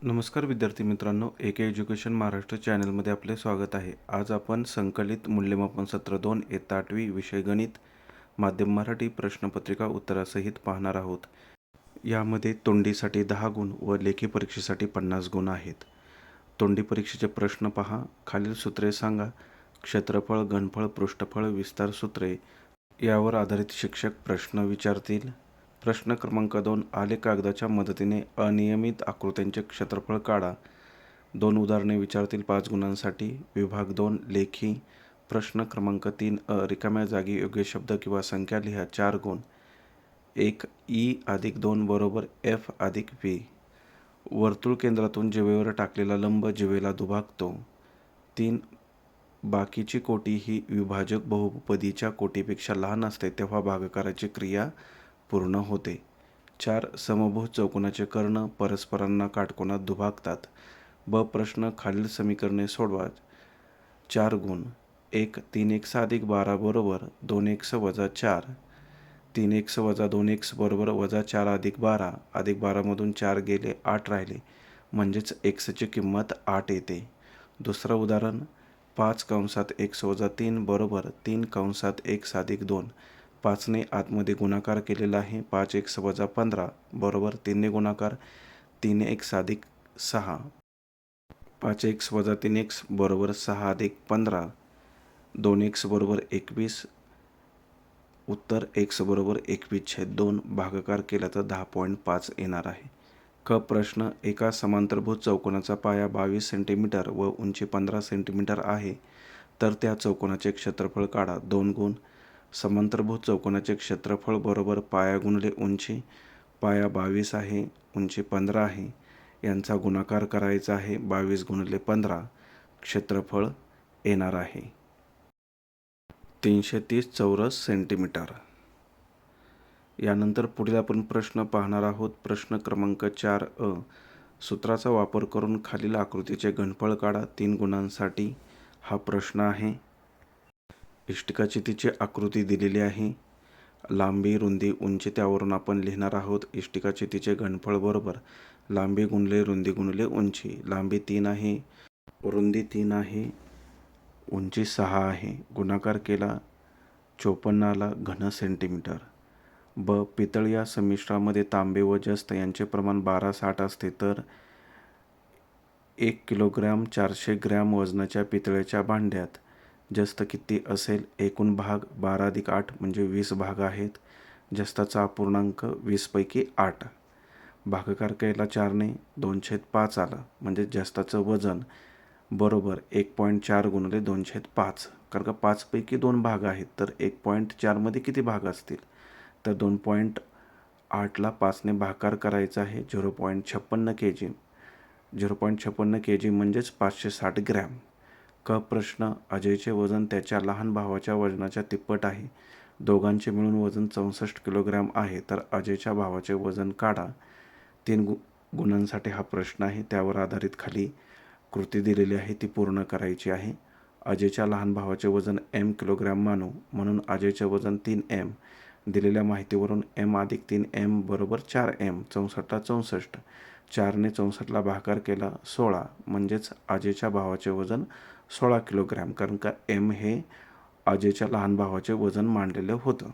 नमस्कार विद्यार्थी मित्रांनो, AK एज्युकेशन महाराष्ट्र चॅनलमध्ये आपले स्वागत आहे. आज आपण संकलित मूल्यमापन सत्र 2 इयत्ता 8वी विषय गणित माध्यम मराठी प्रश्नपत्रिका उत्तरासहित पाहणार आहोत. यामध्ये तोंडीसाठी 10 गुण व लेखी परीक्षेसाठी 50 गुण आहेत. तोंडी परीक्षेचे प्रश्न पहा. खालील सूत्रे सांगा. क्षेत्रफळ, घनफळ, पृष्ठफळ, विस्तार सूत्रे यावर आधारित शिक्षक प्रश्न विचारतील. प्रश्न क्रमांक 2. आलेख कागदाच्या मदतीने अनियमित आकृत्यांचे क्षेत्रफळ काढा. 2 उदाहरणे विचारतील 5 गुणांसाठी. विभाग 2 लेखी. प्रश्न क्रमांक 3. रिकाम्या जागी योग्य शब्द किंवा संख्या लिहा. 4 गुण. 1. E+2 बरोबर F अधिक V. वर्तुळ केंद्रातून जिवेवर टाकलेला लंब जिवेला दुभागतो. 3. बाकीची कोटी ही विभाजक बहुपदीच्या कोटीपेक्षा लहान असते तेव्हा भागाकाराची क्रिया पूर्ण होते. 4. समभुज चौकोनाचे कर्ण परस्परांना काटकोनात दुभागतात. ब. प्रश्न खालील समीकरणे सोडवा. 4 गुण. 1. 3x अधिक 12 बरोबर 2x वजा 4. 3x वजा 2x बरोबर वजा 4 अधिक 12. अधिक 12मधून 4 गेले 8 राहिले, म्हणजेच xची किंमत 8 येते. दुसरं उदाहरण. 5 कंसात x वजा 3 बरोबर 3 कंसात x अधिक 2. 5ने आतमध्ये गुणाकार केलेला आहे. 5x वजा 15 बरोबर 3ने गुणाकार 3x अधिक 6. 5x वजा 3x बरोबर 6 अधिक 15. 2x बरोबर 21. उत्तर x बरोबर 21/2 भागाकार केला तर 10.5 येणार आहे. क. प्रश्न. एका समांतरभुज चौकोनाचा पाया 22 सेंटीमीटर व उंची 15 सेंटीमीटर आहे, तर त्या चौकोनाचे क्षेत्रफळ काढा. 2 गुण. समांतरभुज चौकोनाचे क्षेत्रफळ बरोबर पाया गुणिले उंची. पाया 22 आहे, उंची 15 आहे, यांचा गुणाकार करायचा आहे. 22 गुणिले 15 क्षेत्रफळ येणार आहे 330 चौरस सेंटीमीटर. यानंतर पुढील आपण प्रश्न पाहणार आहोत. प्रश्न क्रमांक 4 सूत्राचा वापर करून खालील आकृतीचे घनफळ काढा. 3 गुणांसाठी हा प्रश्न आहे. इष्टिकाचितीची आकृती दिलेली आहे. लांबी, रुंदी, उंची त्यावरून आपण लिहिणार आहोत. इष्टिकाचितीचे घनफळ बरोबर लांबी गुणिले रुंदी गुणिले उंची. लांबी 3 आहे, रुंदी 3 आहे, उंची 6 आहे. गुणाकार केला 54 आला घन सेंटीमीटर. ब. पितळ या संमिश्रामध्ये तांबे व जस्त यांचे प्रमाण 12:60 असते, तर 1 किलोग्रॅम 400 ग्रॅम वजनाच्या पितळेच्या भांड्यात जस्त किती असेल? एकूण भाग 12 अधिक 8 म्हणजे 20 भाग आहेत. जस्ताचा अपूर्णांक 20 पैकी 8. भागाकार केला 4ने 2/5 आला, म्हणजे जस्ताचं वजन बरोबर 1.4 गुणिले 2/5. कारण का 5 पैकी 2 भाग आहेत, तर 1.4 मध्ये किती भाग असतील? तर 2.8ला 5ने भागाकार करायचा आहे. 0.56 kg. 0.56 kg म्हणजेच 560 ग्रॅम. क. प्रश्न. अजयचे वजन त्याच्या लहान भावाच्या वजनाच्या तिप्पट आहे. दोघांचे मिळून वजन 64 किलोग्रॅम आहे, तर अजयच्या भावाचे वजन काढा. 3 गुणांसाठी हा प्रश्न आहे. त्यावर आधारित खाली कृती दिलेली आहे, ती पूर्ण करायची आहे. अजयच्या लहान भावाचे वजन m किलोग्रॅम मानू, म्हणून अजयचे वजन 3m. दिलेल्या माहितीवरून m अधिक 3m बरोबर 4m. 64ला 64. 4ने 64ला भागाकार केला 16, म्हणजेच अजयच्या भावाचे वजन 16 किलोग्रॅम. कारण का m हे अजयच्या लहान भावाचे वजन मानलेलं होतं.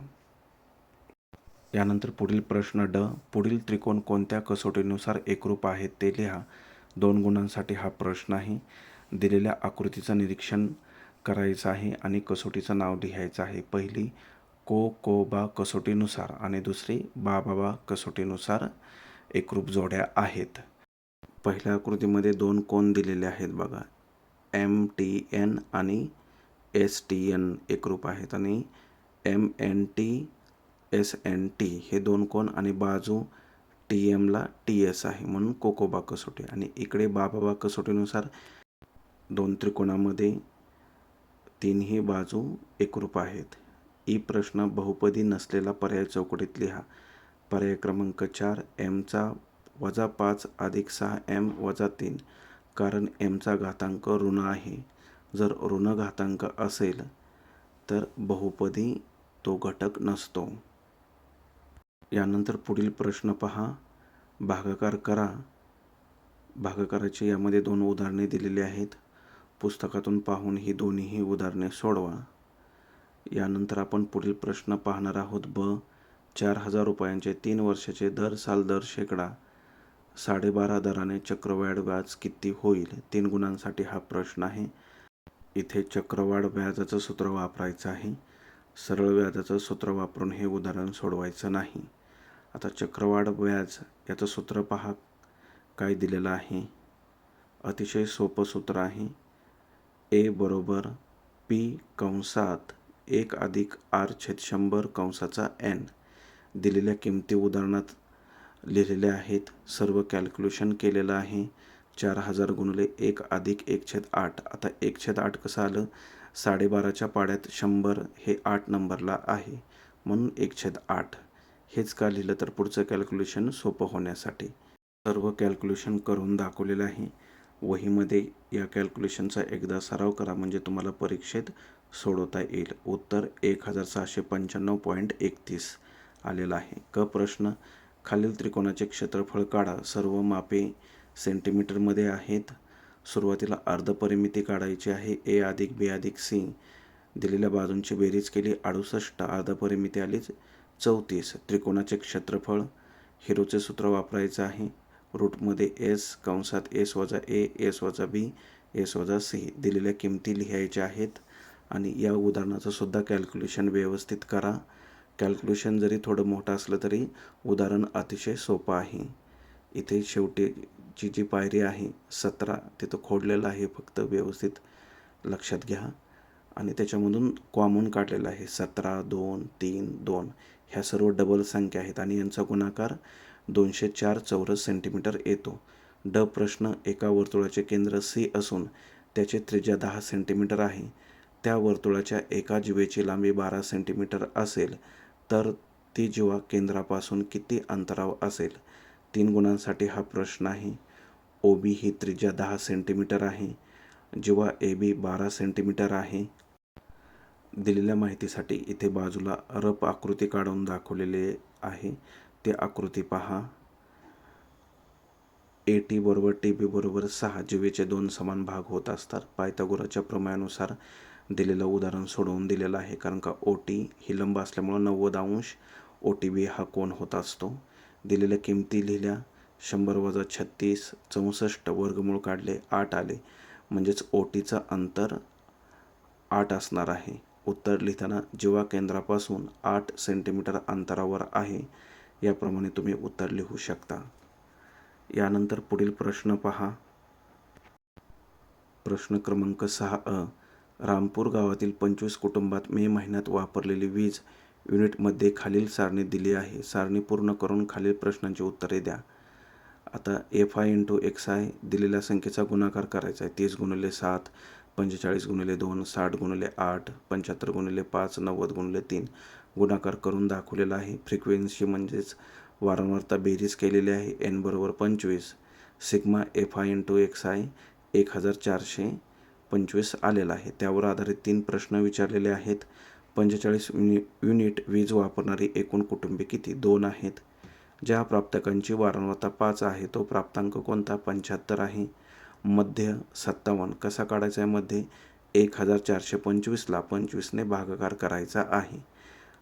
यानंतर पुढील प्रश्न. ड. पुढील त्रिकोण कोणत्या कसोटीनुसार एकरूप आहेत ते लिहा. 2 गुणांसाठी हा प्रश्न आहे. दिलेल्या आकृतीचं निरीक्षण करायचं आहे आणि कसोटीचं नाव लिहायचं आहे. पहिली को-बा कसोटीनुसार आणि दुसरी बा-बा कसोटीनुसार एकरूप जोड्या आहेत. पहिल्या आकृतीमध्ये 2 कोन दिलेले आहेत बघा. MTN आणि STN एकरूप आहेत आणि MNT SNT हे 2 कोन आणि बाजू TMला TS आहे, म्हणून कोकोबा कसोटी. आणि इकडे बा-बा कसोटीनुसार 2 त्रिकोणामध्ये 3ही बाजू एकरूप आहेत. ई. प्रश्न. बहुपदी नसलेला पर्याय चौकटीत लिहा. पर्याय क्रमांक 4. mचा वजा 5 अधिक 6m वजा 3. कारण mचा घातांक ऋण आहे. जर ऋण घातांक असेल तर बहुपदी तो घटक नसतो. यानंतर पुढील प्रश्न पहा. भागाकार करा भागाकाराची यामध्ये 2 उदाहरणे दिलेली आहेत. पुस्तकातून पाहून ही दोन्हीही उदाहरणे सोडवा. यानंतर आपण पुढील प्रश्न पाहणार आहोत. 4,000 रुपयांचे 3 वर्षाचे दर साल दर शेकडा 12.5 दराने चक्रवाढ व्याज किती होईल? 3 गुणांसाठी हा प्रश्न आहे. इथे चक्रवाढ व्याजाचं सूत्र वापरायचं आहे. सरळ व्याजाचं सूत्र वापरून हे उदाहरण सोडवायचं नाही. आता चक्रवाढ व्याज याचं सूत्र पहा काय दिलेलं आहे. अतिशय सोपं सूत्र आहे. ए बरोबर पी कंसात 1 अधिक आर छेद 100 कंसाचा एन. दिलेल्या किमती उदाहरणात लिहिलेल्या आहेत. सर्व कॅल्क्युलेशन केलेलं आहे. 4,000 गुणिले 1 अधिक 1/8. आता 1/8 कसं आलं? 12.5च्या पाड्यात 100 हे 8 नंबरला आहे म्हणून 1/8. हेच का लिहिलं तर पुढचं कॅल्क्युलेशन सोपं होण्यासाठी. सर्व कॅल्क्युलेशन करून दाखवलेलं आहे. वहीमध्ये या कॅल्क्युलेशनचा एकदा सराव करा म्हणजे तुम्हाला परीक्षेत सोडवता येईल. उत्तर 1,695.31 आलेलं आहे. क प्रश्न, खालील त्रिकोणाचे क्षेत्रफळ काढा. सर्व मापे सेंटीमीटरमध्ये आहेत. सुरुवातीला अर्धपरिमिती काढायची आहे. ए अधिक बी अधिक सी. दिलेल्या बाजूंची बेरीज केली 68. अर्धपरिमिती आली 34. त्रिकोणाचे क्षेत्रफळ हिरोचे सूत्र वापरायचं आहे. रूटमध्ये एस कंसात एस वजा ए एस वजा बी एस वजा सी. दिलेल्या किमती लिहायच्या आहेत आणि या उदाहरणाचं सुद्धा कॅल्क्युलेशन व्यवस्थित करा. कॅल्क्युलेशन जरी थोडं मोठं असलं तरी उदाहरण अतिशय सोपं आहे. इथे शेवटीची जी पायरी आहे 17 तिथं खोडलेलं आहे, फक्त व्यवस्थित लक्षात घ्या. आणि त्याच्यामधून कॉमन काढलेलं आहे. 17, 2, 3, 2 ह्या सर्व डबल संख्या आहेत आणि यांचा गुणाकार 204 चौरस सेंटीमीटर येतो. ड प्रश्न, एका वर्तुळाचे केंद्र सी असून त्याची त्रिज्या 10 सेंटीमीटर आहे. त्या वर्तुळाच्या एका जिवेची लांबी 12 सेंटीमीटर असेल तर ती जीवा केंद्रापासून किती अंतरावर असेल? 3 गुणांसाठी हा प्रश्न आहे. OB ही त्रिज्या 10 सेंटीमीटर आहे. जीवा AB 12 सेंटीमीटर आहे. दिलेल्या माहितीसाठी इथे बाजूला रफ आकृती काढून दाखवलेली आहे. ते आकृती पहा. AT बरोबर TB बरोबर 6 जीवेचे 2 समान भाग होत असतात. पायथागोरसच्या प्रमेयानुसार दिलेलं उदाहरण सोडवून दिलेलं आहे. कारण का OT ही लंब असल्यामुळं 90 अंश OTB हा कोन होत असतो. दिलेल्या किमती लिहिल्या. 100 वजा 36 64 वर्गमूळ काढले 8 आले. म्हणजेच OTचं अंतर 8 असणार आहे. उत्तर लिहिताना जीवा केंद्रापासून 8 सेंटीमीटर अंतरावर आहे याप्रमाणे तुम्ही उत्तर लिहू शकता. यानंतर पुढील प्रश्न पहा. प्रश्न क्रमांक 6 रामपूर गावातील 25 कुटुंबात मे महिन्यात वापरलेली वीज युनिटमध्ये खालील सारणी दिली आहे. सारणी पूर्ण करून खालील प्रश्नांची उत्तरे द्या. आता FI × XI दिलेल्या संख्येचा गुणाकार करायचा आहे. 30 × 7 45 × 2 60 × 8 75 × 5 90 × 3 गुणाकार करून दाखवलेला आहे. फ्रिक्वेन्सी म्हणजेच वारंवारता बेरीज केलेली आहे. N बरोबर 25. सिग्मा FI × XI 1425 आलेला आहे. त्यावर आधारित 3 प्रश्न विचारलेले आहेत. 45 युनिट वीज वापरणारी एकूण कुटुंबे किती? 2 आहेत. ज्या प्राप्तकांची वारंवारता 5 आहे तो प्राप्तांक कोणता? 75 आहे. मध्य 57 कसा काढायचा आहे? मध्ये 1425ला 25ने भागाकार करायचा आहे.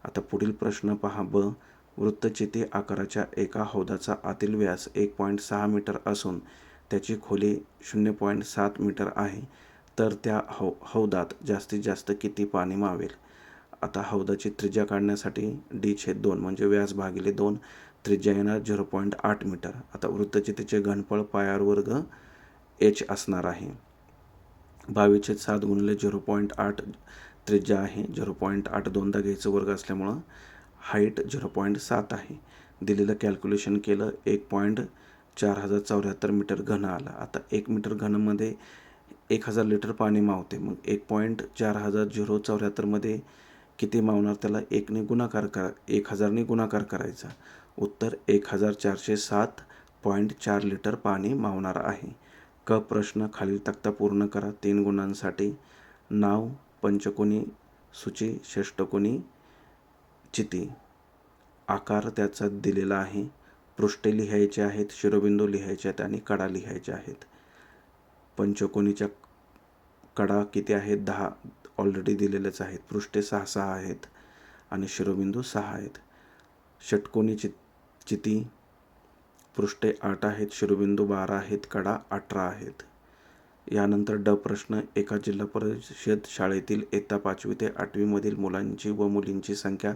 आता पुढील प्रश्न पहा. ब वृत्तचिती आकाराच्या एका हौदाचा आतील व्यास 1.6 मीटर असून त्याची खोली 0.7 मीटर आहे तर त्या हौदात जास्तीत जास्त किती पाणी मावेल? आता हौदाची त्रिज्या काढण्यासाठी D/2 म्हणजे व्यास भागिले 2 त्रिज्या येणार 0.8 मीटर. आता वृत्तचितीचे घनफळ πr² h असणार आहे. 22/7 गुणिले 0.8 त्रिज्या आहे. 0.8 दोनदा घ्यायचं वर्ग असल्यामुळं हाईट 0.7 आहे. दिलेलं कॅल्क्युलेशन केलं 1.4074 मीटर घन आला. आता 1 मीटर घनमध्ये 1000 लिटर पाणी मावते. मग 1.4074 मध्ये किती मावणार? त्याला 1000ने गुणाकार करायचा. उत्तर 1407.4 लिटर पाणी मावणार आहे. क प्रश्न, खालील तक्ता पूर्ण करा. 3 गुणांसाठी नाव, पंचकोनी सूची, षष्टकोनी चिती. आकार त्याचा दिलेला आहे. पृष्ठे लिहायचे आहेत, शिरोबिंदू लिहायचे आहेत आणि कडा लिहायच्या आहेत. पंचकोनीच्या कडा किती आहेत? 10 ऑलरेडी दिलेलेच आहेत. पृष्ठे 6 आहेत आणि शिरोबिंदू 6 आहेत. षटकोनी चिती पृष्ठे 8 आहेत, शिरोबिंदू 12 आहेत, कडा 18 आहेत. यानंतर ड प्रश्न, एका जिल्हा परिषद शाळेतील इयत्ता 5वी ते 8वी मधील मुलांची व मुलींची संख्या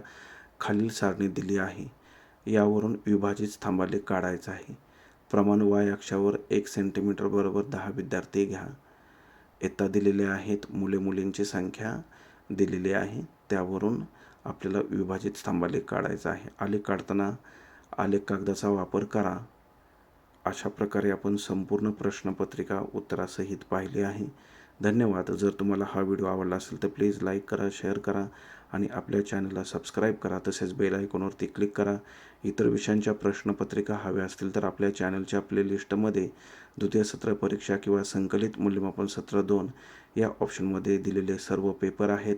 खालील सारणीत दिली आहे. यावरून विभाजित स्तंभालेख काढायचा आहे. प्रमाण y अक्षावर 1 सेंटीमीटर बरोबर 10 विद्यार्थी घ्या. इयत्ता दिलेले आहेत, मुले मुलींची संख्या दिलेली आहे. त्यावरून आपल्याला विभाजित स्तंभालेख काढायचा आहे. आलेख काढताना आलेख कागदाचा वापर करा. अशा प्रकारे आपण संपूर्ण प्रश्नपत्रिका उत्तरासहित पाहिली आहे. धन्यवाद. जर तुम्हाला हा व्हिडिओ आवडला असेल तर प्लीज लाईक करा, शेअर करा आणि आपल्या चॅनलला सबस्क्राईब करा. तसेच बेल आयकॉनवरती क्लिक करा. इतर विषयांच्या प्रश्नपत्रिका हव्या असतील तर आपल्या चॅनलच्या प्लेलिस्टमध्ये द्वितीय सत्र परीक्षा किंवा संकलित मूल्यमापन सत्र 2 या ऑप्शनमध्ये दिलेले सर्व पेपर आहेत.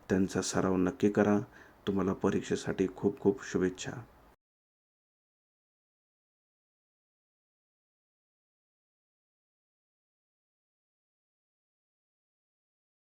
त्यांचा सराव नक्की करा. तुम्हाला परीक्षेसाठी खूप खूप शुभेच्छा.